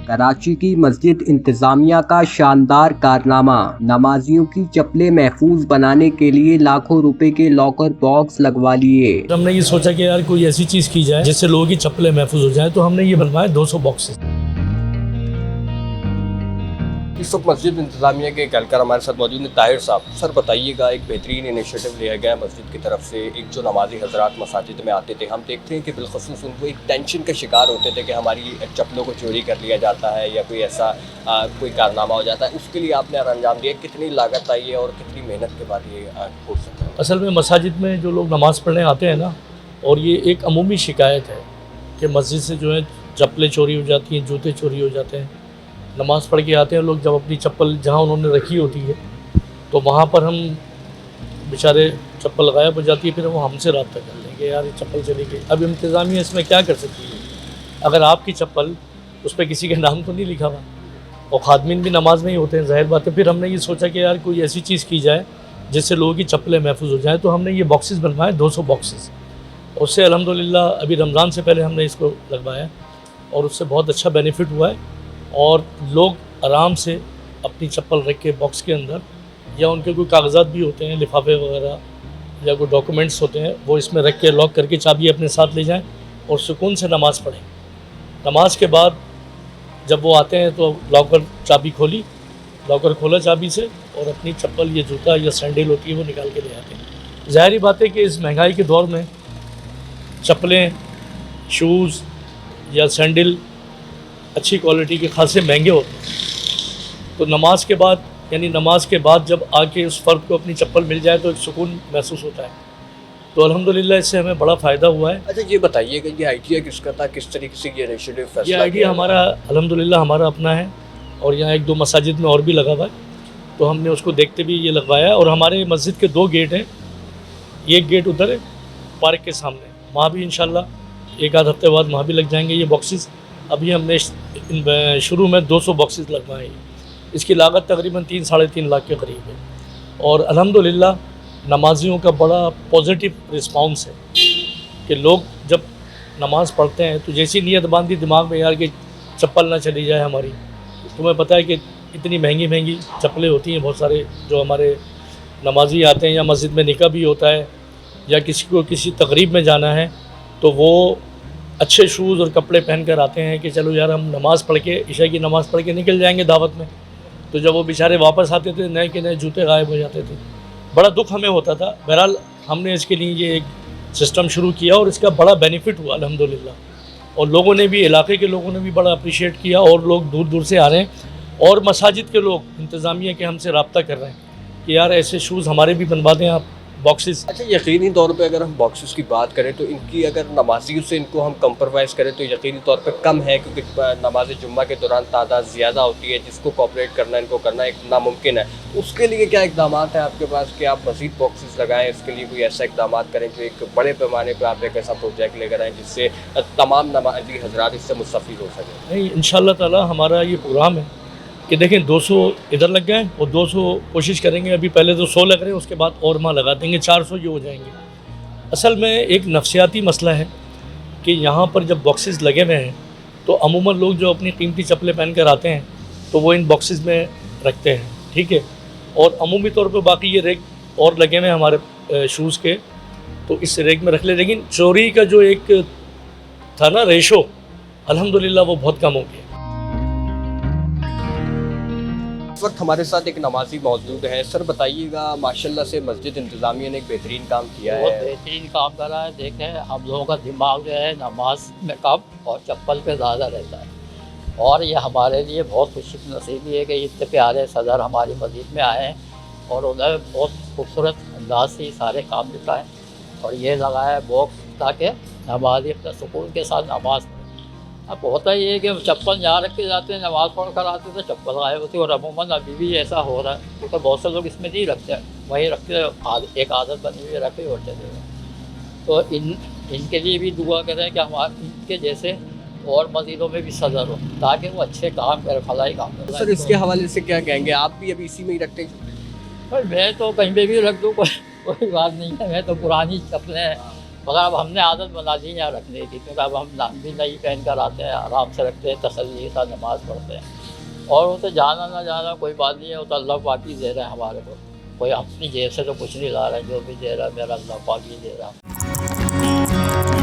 कराची की मस्जिद इंतजामिया का शानदार कारनामा, नमाजियों की चप्पलें महफूज बनाने के लिए लाखों रुपए के लॉकर बॉक्स लगवा लिए। हमने ये सोचा कि यार कोई ऐसी चीज़ की जाए जिससे लोगों की चप्पलें महफूज हो जाए, तो हमने ये बनवाए 200 बॉक्सेस। इस वक्त मस्जिद इंतजामिया के कहलकार हमारे साथ मौजूद हैं ताहिर साहब। सर बताइएगा, एक बेहतरीन इनिशिएटिव लिया गया है मस्जिद की तरफ से। एक जो नमाजी हजरात मसाजिद में आते थे, हम देखते हैं कि बिलखसूस उनको एक टेंशन का शिकार होते थे कि हमारी चप्पलों को चोरी कर लिया जाता है या कोई ऐसा कोई कारनामा हो जाता है। उसके लिए आपने अंजाम दिया, कितनी लागत आई है और कितनी मेहनत के बाद ये हो सकता है? असल में मसाजिद में जो लोग नमाज़ पढ़ने आते हैं ना, और ये एक अमूमी शिकायत है कि मस्जिद से जो है चप्पलें चोरी हो जाती हैं, जूते चोरी हो जाते हैं। नमाज़ पढ़ के आते हैं लोग, जब अपनी चप्पल जहाँ उन्होंने रखी होती है तो वहाँ पर हम बेचारे चप्पल गायब हो जाती है, फिर वो हमसे रब्ता कर लेंगे, यार ये चप्पल चली गई। अब इंतज़ामिया इसमें क्या कर सकती है? अगर आपकी चप्पल, उस पर किसी का नाम तो नहीं लिखा हुआ, और खादमीन भी नमाज में ही होते हैं, ज़ाहिर बात है। फिर हमने ये सोचा कि यार कोई ऐसी चीज़ की जाए जिससे लोगों की चप्पलें महफूज हो जाए, तो हमने ये बॉक्सेस बनवाए 200 बॉक्सेस। उससे अल्हम्दुलिल्लाह अभी रमज़ान से पहले हमने इसको लगवाया और उससे बहुत अच्छा बेनिफिट हुआ है, और लोग आराम से अपनी चप्पल रख के बॉक्स के अंदर, या उनके कोई कागजात भी होते हैं, लिफाफे वगैरह या कोई डॉक्यूमेंट्स होते हैं, वो इसमें रख के लॉक करके चाबी अपने साथ ले जाएं और सुकून से नमाज़ पढ़ें। नमाज के बाद जब वो आते हैं तो लॉकर चाबी खोली, लॉकर खोला चाबी से, और अपनी चप्पल या जूता या सैंडल होती है वो निकाल के ले आते हैं। ज़ाहिर बात है कि इस महंगाई के दौर में चप्पलें, शूज़ या सैंडल अच्छी क्वालिटी के खासे महंगे होते हैं, तो नमाज के बाद, यानी नमाज के बाद जब आके उस फ़र्द को अपनी चप्पल मिल जाए तो एक सुकून महसूस होता है। तो अल्हम्दुलिल्लाह इससे हमें बड़ा फ़ायदा हुआ है। अच्छा ये बताइएगा, ये आइडिया किसका था, किस तरीके से ये इनिशिएटिव? ये आइडिया हमारा अल्हम्दुलिल्लाह हमारा अपना है, और यहाँ 1-2 मसाजिद में और भी लगा हुआ है, तो हमने उसको देखते भी ये लगवाया। और हमारे मस्जिद के 2 गेट हैं, एक गेट उधर है पार्क के सामने, वहाँ भी इंशाल्लाह एक आध हफ्ते बाद वहाँ भी लग जाएंगे ये बॉक्सेस। अभी हमने शुरू में 200 बॉक्सेस लगवाए हैं। इसकी लागत तकरीबन 3-3.5 लाख के करीब है, और अल्हम्दुलिल्लाह नमाजियों का बड़ा पॉजिटिव रिस्पांस है कि लोग जब नमाज़ पढ़ते हैं तो जैसी नीयत बांधी दिमाग में, यार कि चप्पल ना चली जाए हमारी। तुम्हें पता है कि इतनी महंगी महंगी चप्पलें होती हैं, बहुत सारे जो हमारे नमाजी आते हैं, या मस्जिद में निकाह भी होता है, या किसी को किसी तकरीब में जाना है, तो वो अच्छे शूज़ और कपड़े पहन कर आते हैं कि चलो यार हम नमाज़ पढ़ के, इशा की नमाज़ पढ़ के निकल जाएंगे दावत में। तो जब वो बेचारे वापस आते थे, नए के नए जूते गायब हो जाते थे, बड़ा दुख हमें होता था। बहरहाल हमने इसके लिए ये एक सिस्टम शुरू किया और इसका बड़ा बेनिफिट हुआ अल्हम्दुलिल्लाह, और लोगों ने भी, इलाके के लोगों ने भी बड़ा अप्रिशिएट किया, और लोग दूर दूर से आ रहे हैं, और मसाजिद के लोग इंतज़ामिया के हमसे रब्ता कर रहे हैं कि यार ऐसे शूज़ हमारे भी बनवा दें आप बॉक्सेस। अच्छा यकीनी तौर पे अगर हम बॉक्सेस की बात करें तो इनकी, अगर नमाजियों से इनको हम कंप्रोमाइज़ करें तो यकीनी तौर पे कम है, क्योंकि नमाज जुम्मा के दौरान तादाद ज़्यादा होती है, जिसको कॉपरेट करना, इनको करना एक नामुमकिन है। उसके लिए क्या इकदाम हैं आपके पास कि आप मज़ीद बॉक्सेस लगाएं? इसके लिए कोई ऐसा इकदाम करें जो एक बड़े पैमाने पर आप एक ऐसा प्रोजेक्ट लेकर आएँ जिससे तमाम नमाजी हजरात इससे मुस्तफ़ीद हो सकें? नहीं, इंशाअल्लाह ताला हमारा ये प्रोग्राम है कि देखें 200 इधर लग गए और 200 कोशिश करेंगे। अभी पहले तो 100 लग रहे हैं, उसके बाद और वहाँ लगा देंगे, 400 ये हो जाएंगे। असल में एक नफ्सियाती मसला है कि यहाँ पर जब बॉक्सेस लगे हुए हैं तो अमूमन लोग जो अपनी कीमती चप्पलें पहन कर आते हैं तो वो इन बॉक्सेस में रखते हैं, ठीक है। और अमूमी तौर पर बाकी ये रेक और लगे हुए हैं हमारे शूज़ के, तो इस रेक में रख ले। लेकिन चोरी का जो एक था ना रेशो, अल्हम्दुलिल्लाह वो बहुत कम हो गया। इस वक्त हमारे साथ एक नमाजी मौजूद है। सर बताइएगा, माशाल्लाह से मस्जिद इंतज़ामिया ने एक बेहतरीन काम किया है। बहुत बेहतरीन काम कर रहा है। देखें, हम लोगों का दिमाग जो है नमाज में कम और चप्पल पे ज़्यादा रहता है, और ये हमारे लिए बहुत खुशी नसीबी है कि इतने प्यारे सदर हमारी मस्जिद में आए हैं और उन्हें बहुत खूबसूरत अंदाज से सारे काम निपटाए, और ये लगाया है बॉक्स ताकि नमाजी अपने सुकून के साथ नमाज पढ़ें। अब होता ही है कि चप्पल जहाँ रख के जाते हैं, नमाज़ पढ़ कर आते तो चप्पल गायब होती है, और अमूमन अभी भी ऐसा हो रहा है, क्योंकि बहुत से लोग इसमें नहीं रखते हैं, वहीं रख के एक आदत बनी हुई है, रखे और चले गए। तो इनके लिए भी दुआ करें कि हमारे इनके जैसे और मस्जिदों में भी सदर हो, ताकि वो अच्छे काम करें, फलाई काम करें। सर इसके हवाले से क्या कहेंगे? आप भी अभी इसी में ही रखते हैं? पर मैं तो कहीं पे भी रख दूँ, कोई बात नहीं है। मैं तो पुरानी चप्पलें मगर अब हमने आदत बना ली यहाँ रखने की, क्योंकि अब हम भी नहीं पहन कर आते हैं, आराम से रखते हैं, तसल्ली के साथ नमाज़ पढ़ते हैं। और वो तो जाना ना जाना कोई बात नहीं है, वो तो अल्लाह पाक ही दे रहे हैं हमारे को, कोई अपनी जेब से तो कुछ नहीं ला रहा है, जो भी दे रहा है मेरा अल्लाह पाक ही दे रहा है।